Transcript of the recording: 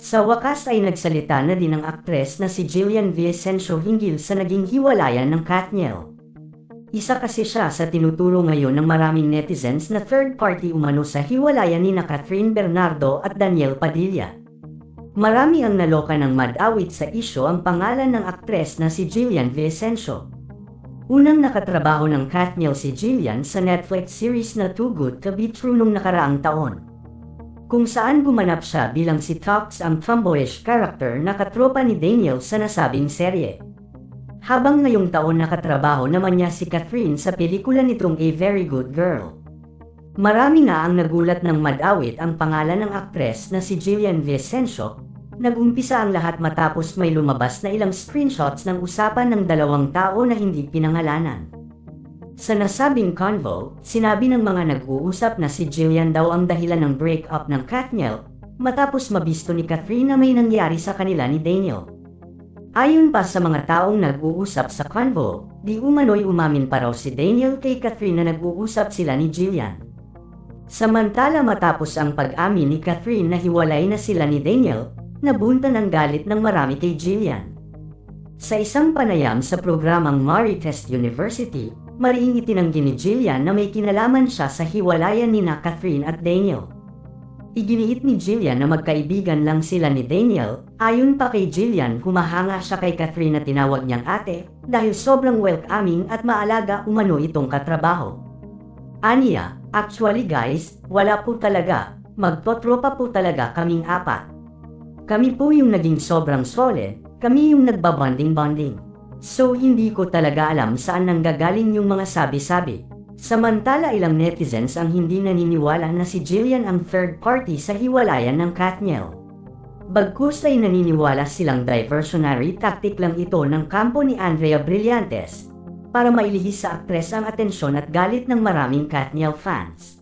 Sa wakas ay nagsalita na din ang aktres na si Jillian Vicencio hinggil sa naging hiwalayan ng Katniel. Isa kasi siya sa tinuturo ngayon ng maraming netizens na third party umano sa hiwalayan ni Catherine Bernardo at Daniel Padilla. Marami ang naloka ng mad-awit sa isyo ang pangalan ng aktres na si Jillian Vicencio. Unang nakatrabaho ng Katniel si Jillian sa Netflix series na Too Good to Be True nung nakaraang taon, kung saan gumanap siya bilang si Tox, ang tomboyish character na katropa ni Daniel sa nasabing serye. Habang ngayong taon nakatrabaho naman niya si Catherine sa pelikula nitong A Very Good Girl. Marami nga ang nagulat ng mad-awit ang pangalan ng aktres na si Jillian Vicencio. Nag-umpisa ang lahat matapos may lumabas na ilang screenshots ng usapan ng dalawang tao na hindi pinangalanan. Sa nasabing convo, sinabi ng mga nag-uusap na si Jillian daw ang dahilan ng breakup ng Katniel, matapos mabisto ni Catherine na may nangyari sa kanila ni Daniel. Ayon pa sa mga taong nag-uusap sa convo, di umano'y umamin pa raw si Daniel kay Catherine na nag-uusap sila ni Jillian. Samantala matapos ang pag-amin ni Catherine na hiwalay na sila ni Daniel, nabunta ng galit ng marami kay Jillian. Sa isang panayam sa programang Marites University, mariing itinanggi ni Jillian na may kinalaman siya sa hiwalayan ni Catherine at Daniel. Iginiit ni Jillian na magkaibigan lang sila ni Daniel. Ayon pa kay Jillian, humahanga siya kay Catherine na tinawag niyang ate dahil sobrang welcoming at maalaga umano itong katrabaho. Aniya, actually guys, wala po talaga, magtotropa po talaga kaming apat. Kami po yung naging sobrang solid, kami yung nagbabonding-bonding. So hindi ko talaga alam saan nanggagaling yung mga sabi-sabi. Samantala ilang netizens ang hindi naniniwala na si Jillian ang third party sa hiwalayan ng Katniel. Bagkus ay naniniwala silang diversionary tactic lang ito ng kampo ni Andrea Brillantes para mailihis sa aktres ang atensyon at galit ng maraming Katniel fans.